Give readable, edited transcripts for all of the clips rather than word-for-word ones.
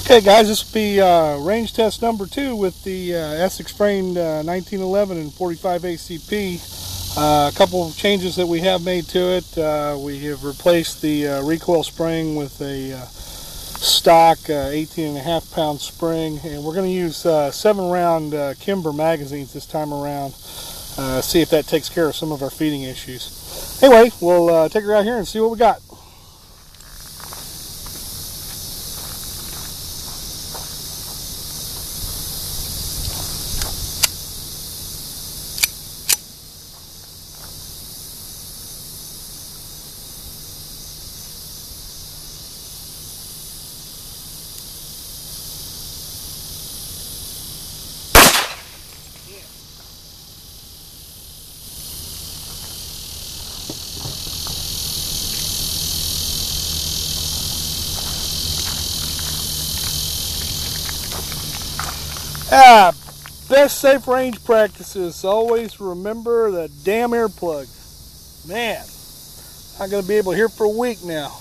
Okay guys, this will be range test number 2 with the Essex framed 1911 and 45 ACP. A couple of changes that we have made to it. We have replaced the recoil spring with a stock 18.5 pound spring, and we're going to use 7-round Kimber magazines this time around. See if that takes care of some of our feeding issues. Anyway, we'll take her out here and see what we got. Best safe range practices. Always remember the damn earplug. Man, not going to be able to hear for a week now.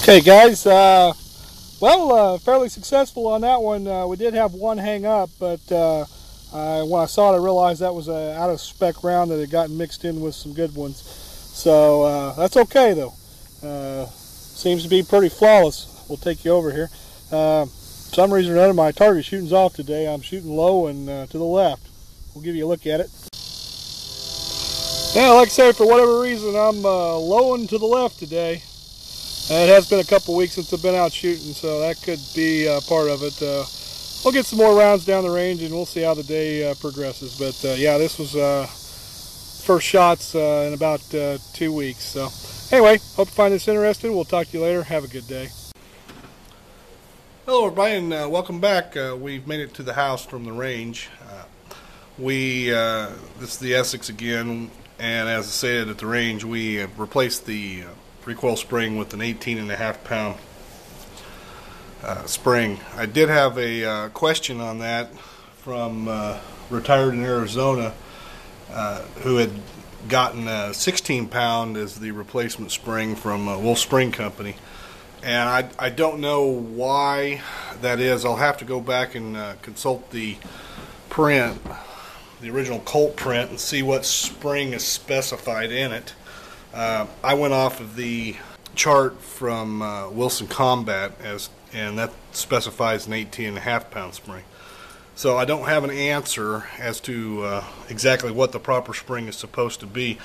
Okay guys, fairly successful on that one. We did have one hang up, but when I saw it I realized that was an out of spec round that had gotten mixed in with some good ones. So that's okay though. Seems to be pretty flawless. We'll take you over here. For some reason or another my target shooting's off today. I'm shooting low and to the left. We'll give you a look at it. Yeah, like I say, for whatever reason I'm low and to the left today. It has been a couple weeks since I've been out shooting, so that could be part of it. We'll get some more rounds down the range and we'll see how the day progresses. But yeah, this was first shots in about 2 weeks. So anyway, hope you find this interesting. We'll talk to you later. Have a good day. Hello everybody, and welcome back. We've made it to the house from the range. This is the Essex again, and as I said at the range, we replaced the recoil spring with an 18.5 pound spring. I did have a question on that from retired in Arizona who had gotten a 16 pound as the replacement spring from Wolf Spring Company, and I don't know why that is. I'll have to go back and consult the print, the original Colt print, and see what spring is specified in it. I went off of the chart from Wilson Combat, and that specifies an 18.5 pound spring. So I don't have an answer as to exactly what the proper spring is supposed to be.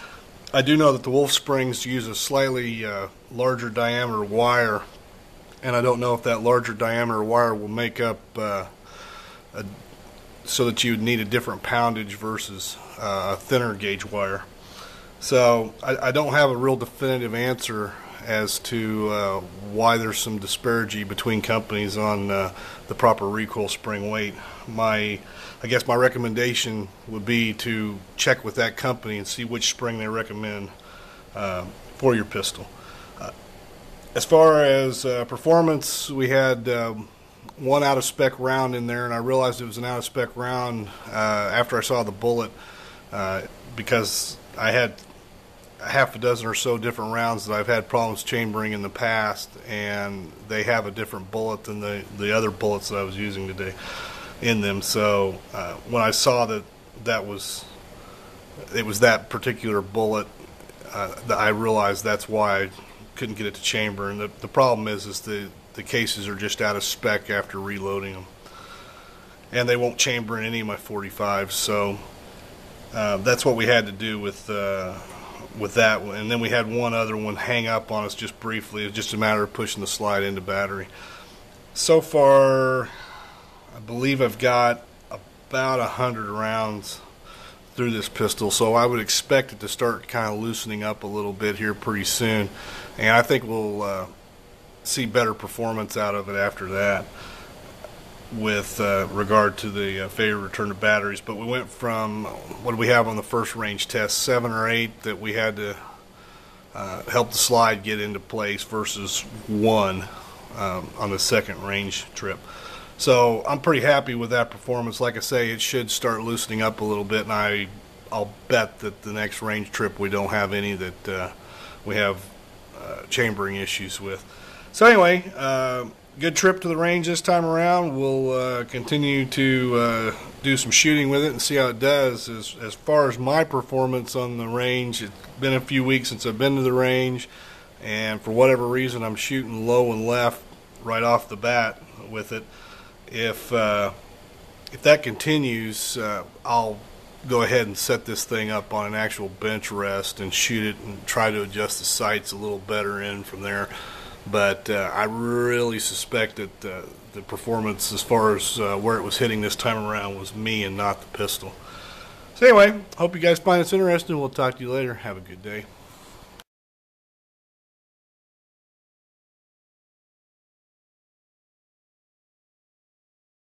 I do know that the Wolf springs use a slightly larger diameter wire, and I don't know if that larger diameter wire will make up so that you would need a different poundage versus a thinner gauge wire. So I don't have a real definitive answer as to why there's some disparity between companies on the proper recoil spring weight. I guess my recommendation would be to check with that company and see which spring they recommend for your pistol. As far as performance, we had one out of spec round in there, and I realized it was an out of spec round after I saw the bullet, because I had a half a dozen or so different rounds that I've had problems chambering in the past, and they have a different bullet than the other bullets that I was using today in them. So when I saw that it was that particular bullet, that I realized that's why I couldn't get it to chamber. And the problem is the cases are just out of spec after reloading them, and they won't chamber in any of my 45s. So that's what we had to do with that one. And then we had one other one hang up on us just briefly. It was just a matter of pushing the slide into battery. So far, I believe I've got about 100 rounds through this pistol, so I would expect it to start kind of loosening up a little bit here pretty soon, and I think we'll see better performance out of it after that with regard to the failure return to batteries. But we went from, what did we have on the first range test, 7 or 8 that we had to help the slide get into place versus 1 on the second range trip. So I'm pretty happy with that performance. Like I say, it should start loosening up a little bit, and I'll bet that the next range trip we don't have any that we have chambering issues with. So anyway, good trip to the range this time around. We'll continue to do some shooting with it and see how it does. As far as my performance on the range, it's been a few weeks since I've been to the range, and for whatever reason I'm shooting low and left right off the bat with it. If that continues, I'll go ahead and set this thing up on an actual bench rest and shoot it and try to adjust the sights a little better in from there. But I really suspect that the performance as far as where it was hitting this time around was me and not the pistol. So anyway, hope you guys find this interesting. We'll talk to you later. Have a good day.